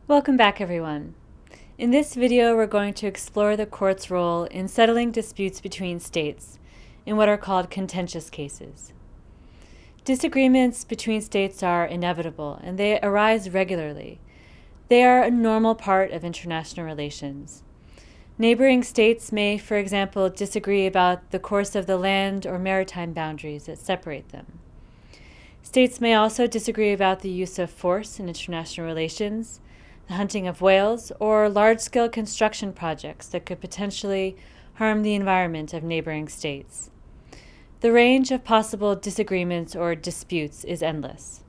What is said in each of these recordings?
Welcome back, everyone. In this video, we're going to explore the court's role in settling disputes between states in what are called contentious cases. Disagreements between states are inevitable, and they arise regularly. They are a normal part of international relations. Neighboring states may, for example, disagree about the course of the land or maritime boundaries that separate them. States may also disagree about the use of force in international relations, the hunting of whales, or large-scale construction projects that could potentially harm the environment of neighboring states. The range of possible disagreements or disputes is endless.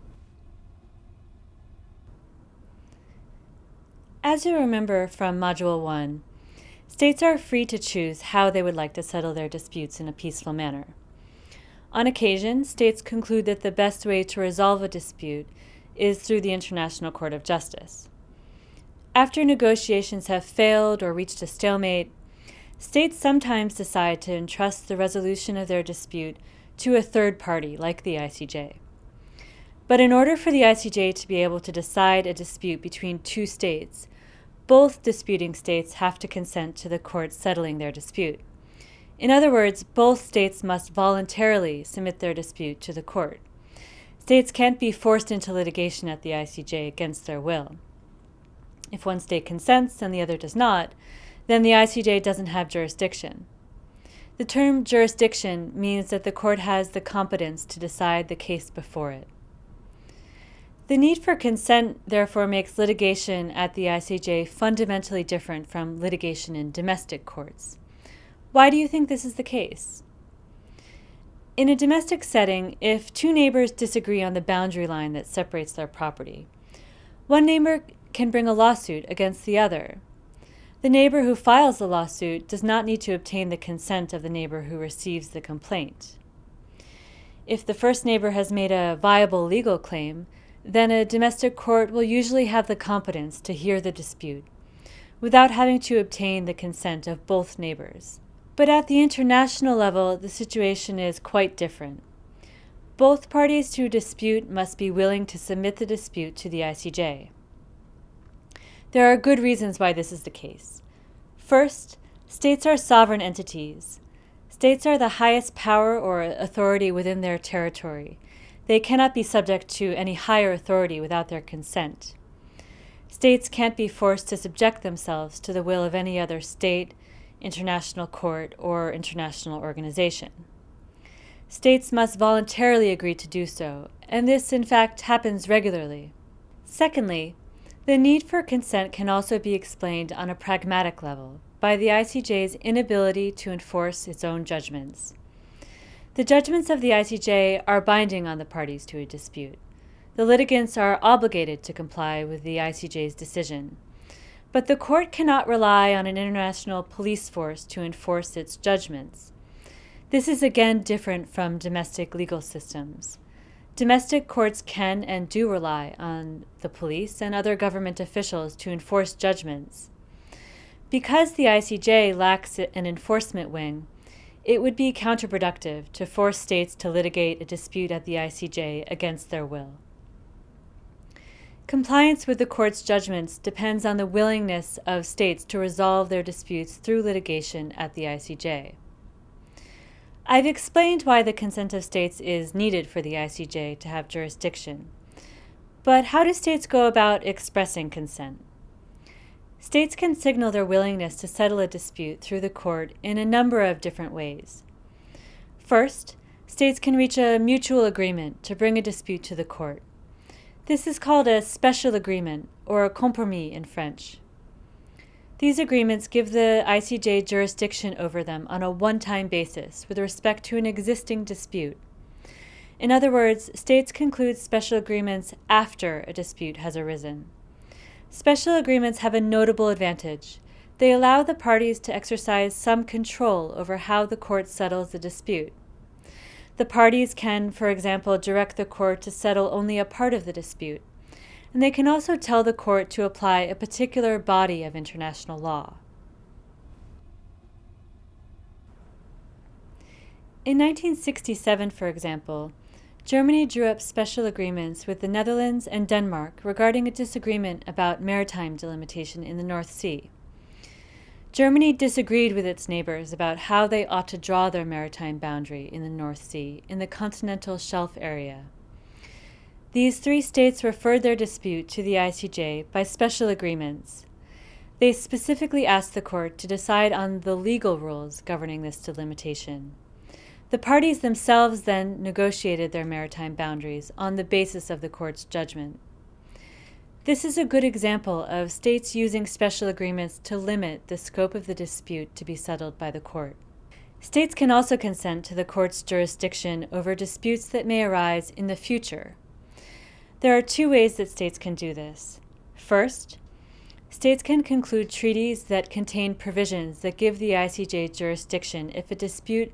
As you remember from Module 1, states are free to choose how they would like to settle their disputes in a peaceful manner. On occasion, states conclude that the best way to resolve a dispute is through the International Court of Justice. After negotiations have failed or reached a stalemate, states sometimes decide to entrust the resolution of their dispute to a third party, like the ICJ. But in order for the ICJ to be able to decide a dispute between two states, both disputing states have to consent to the court settling their dispute. In other words, both states must voluntarily submit their dispute to the court. States can't be forced into litigation at the ICJ against their will. If one state consents and the other does not, then the ICJ doesn't have jurisdiction. The term jurisdiction means that the court has the competence to decide the case before it. The need for consent, therefore, makes litigation at the ICJ fundamentally different from litigation in domestic courts. Why do you think this is the case? In a domestic setting, if two neighbors disagree on the boundary line that separates their property, one neighbor can bring a lawsuit against the other. The neighbor who files the lawsuit does not need to obtain the consent of the neighbor who receives the complaint. If the first neighbor has made a viable legal claim, then a domestic court will usually have the competence to hear the dispute without having to obtain the consent of both neighbors. But at the international level, the situation is quite different. Both parties to a dispute must be willing to submit the dispute to the ICJ. There are good reasons why this is the case. First, states are sovereign entities. States are the highest power or authority within their territory. They cannot be subject to any higher authority without their consent. States can't be forced to subject themselves to the will of any other state, international court, or international organization. States must voluntarily agree to do so, and this, in fact, happens regularly. Secondly, the need for consent can also be explained on a pragmatic level by the ICJ's inability to enforce its own judgments. The judgments of the ICJ are binding on the parties to a dispute. The litigants are obligated to comply with the ICJ's decision. But the court cannot rely on an international police force to enforce its judgments. This is again different from domestic legal systems. Domestic courts can and do rely on the police and other government officials to enforce judgments. Because the ICJ lacks an enforcement wing, it would be counterproductive to force states to litigate a dispute at the ICJ against their will. Compliance with the court's judgments depends on the willingness of states to resolve their disputes through litigation at the ICJ. I've explained why the consent of states is needed for the ICJ to have jurisdiction. But how do states go about expressing consent? States can signal their willingness to settle a dispute through the court in a number of different ways. First, states can reach a mutual agreement to bring a dispute to the court. This is called a special agreement, or a compromis in French. These agreements give the ICJ jurisdiction over them on a one-time basis with respect to an existing dispute. In other words, states conclude special agreements after a dispute has arisen. Special agreements have a notable advantage. They allow the parties to exercise some control over how the court settles the dispute. The parties can, for example, direct the court to settle only a part of the dispute, and they can also tell the court to apply a particular body of international law. In 1967, for example, Germany drew up special agreements with the Netherlands and Denmark regarding a disagreement about maritime delimitation in the North Sea. Germany disagreed with its neighbors about how they ought to draw their maritime boundary in the North Sea in the continental shelf area. These three states referred their dispute to the ICJ by special agreements. They specifically asked the court to decide on the legal rules governing this delimitation. The parties themselves then negotiated their maritime boundaries on the basis of the court's judgment. This is a good example of states using special agreements to limit the scope of the dispute to be settled by the court. States can also consent to the court's jurisdiction over disputes that may arise in the future. There are two ways that states can do this. First, states can conclude treaties that contain provisions that give the ICJ jurisdiction if a dispute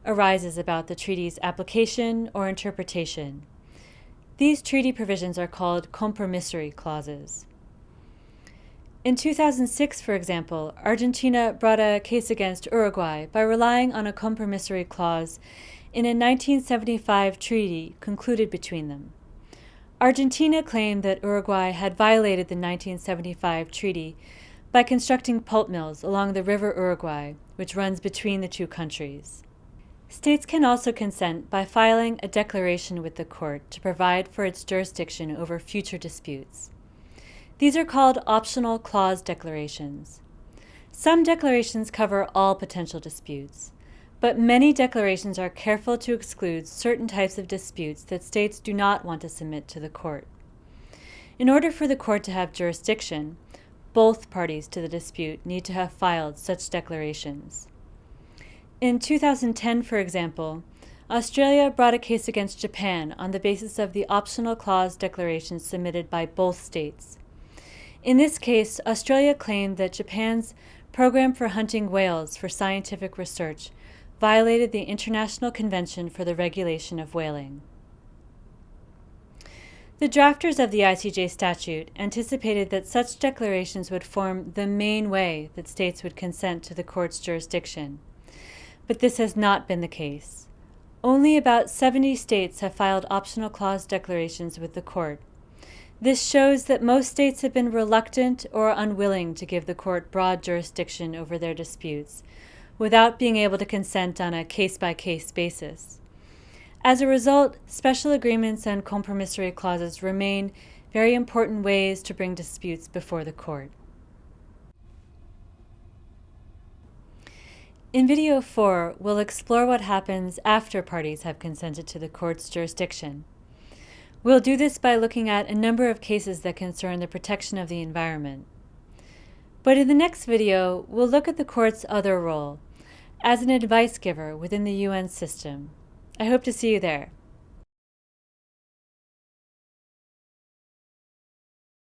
arises about the treaty's application or interpretation. These treaty provisions are called compromissory clauses. In 2006, for example, Argentina brought a case against Uruguay by relying on a compromissory clause in a 1975 treaty concluded between them. Argentina claimed that Uruguay had violated the 1975 treaty by constructing pulp mills along the river Uruguay, which runs between the two countries. States can also consent by filing a declaration with the court to provide for its jurisdiction over future disputes. These are called optional clause declarations. Some declarations cover all potential disputes, but many declarations are careful to exclude certain types of disputes that states do not want to submit to the court. In order for the court to have jurisdiction, both parties to the dispute need to have filed such declarations. In 2010, for example, Australia brought a case against Japan on the basis of the optional clause declarations submitted by both states. In this case, Australia claimed that Japan's program for hunting whales for scientific research violated the International Convention for the Regulation of Whaling. The drafters of the ICJ statute anticipated that such declarations would form the main way that states would consent to the court's jurisdiction. But this has not been the case. Only about 70 states have filed optional clause declarations with the court. This shows that most states have been reluctant or unwilling to give the court broad jurisdiction over their disputes, without being able to consent on a case-by-case basis. As a result, special agreements and compromissory clauses remain very important ways to bring disputes before the court. In video 4, we'll explore what happens after parties have consented to the court's jurisdiction. We'll do this by looking at a number of cases that concern the protection of the environment. But in the next video, we'll look at the court's other role, as an advice giver within the UN system. I hope to see you there.